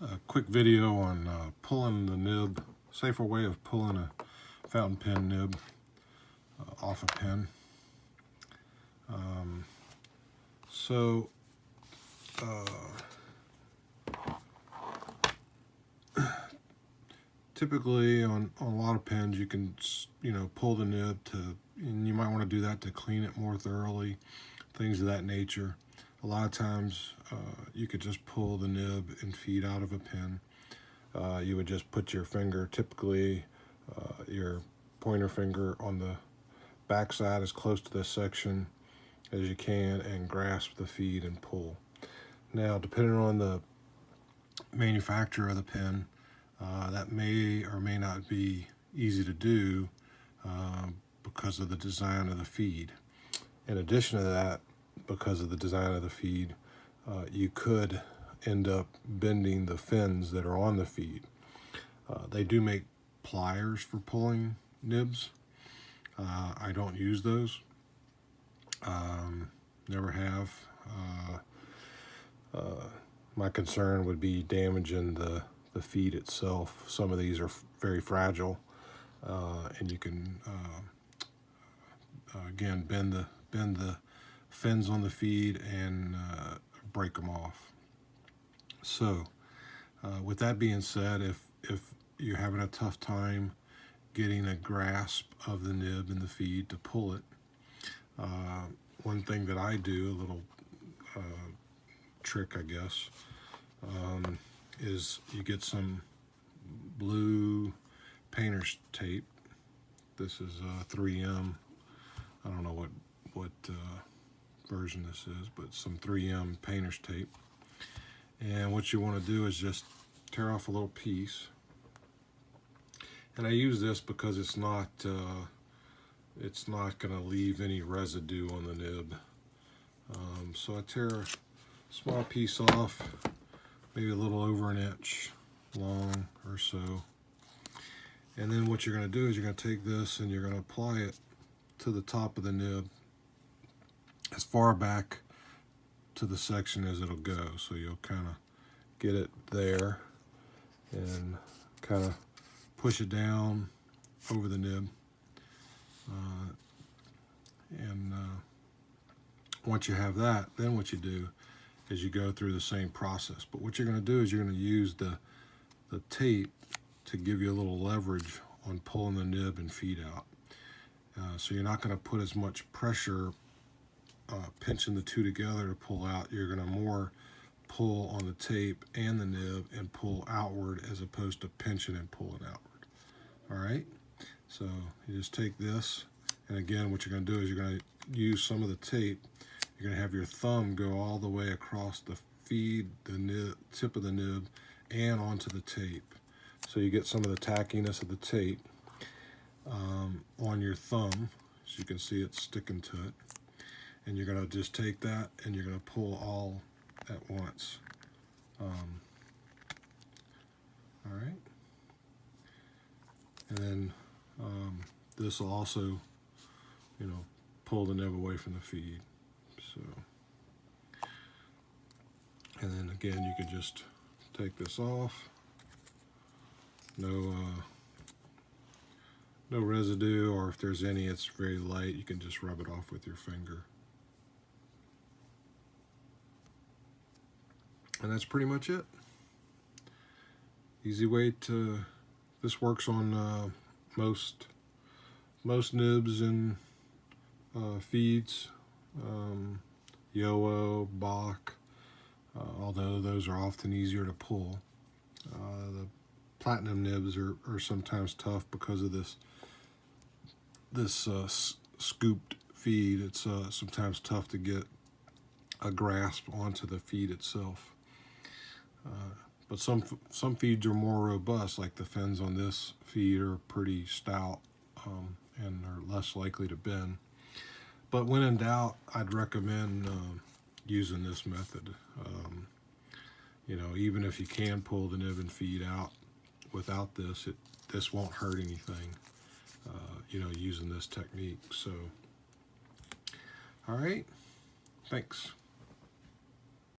A quick video on pulling the nib, safer way of pulling a fountain pen nib off a pen. So typically on a lot of pens you can pull the nib and you might want to do that to clean it more thoroughly, things of that nature. A lot of times you could just pull the nib and feed out of a pen. You would just put your finger, typically your pointer finger, on the back side as close to this section as you can and grasp the feed and pull. Now, depending on the manufacturer of the pen, that may or may not be easy to do because of the design of the feed. In addition to that, because of the design of the feed, you could end up bending the fins that are on the feed. They do make pliers for pulling nibs. I don't use those. Never have. My concern would be damaging the feed itself. Some of these are very fragile, and you can again bend the fins on the feed and break them off. So with that being said, if you're having a tough time getting a grasp of the nib and the feed to pull it, one thing that I do, a little trick I guess, is you get some blue painter's tape. This is 3M. I don't know what version this is, but some 3M painter's tape. And what you want to do is just tear off a little piece. And I use this because it's not going to leave any residue on the nib. So I tear a small piece off, maybe a little over an inch long or so. And then what you're going to do is you're going to take this and you're going to apply it to the top of the nib as far back to the section as it'll go. So you'll kind of get it there and kind of push it down over the nib. Once you have that, then what you do is you go through the same process. But what you're going to do is you're going to use the tape to give you a little leverage on pulling the nib and feed out. So you're not going to put as much pressure pinching the two together to pull out. You're going to more pull on the tape and the nib and pull outward as opposed to pinching and pulling outward. All right, so you just take this, and again what you're going to do is you're going to use some of the tape. You're going to have your thumb go all the way across the feed, the nib, tip of the nib, and onto the tape. So you get some of the tackiness of the tape on your thumb. As you can see, it's sticking to it. And you're going to just take that and you're going to pull all at once. All right. And then this will also, pull the nib away from the feed. So, and then again, you can just take this off. No residue, or if there's any, it's very light. You can just rub it off with your finger. And that's pretty much it. Easy way to, this works on most nibs and feeds, Yo-O, Bach, although those are often easier to pull. The platinum nibs are sometimes tough because of this scooped feed. It's sometimes tough to get a grasp onto the feed itself. But some feeds are more robust, like the fins on this feed are pretty stout and are less likely to bend. But when in doubt, I'd recommend using this method. Even if you can pull the nib and feed out without this, this won't hurt anything, using this technique. So, all right, thanks.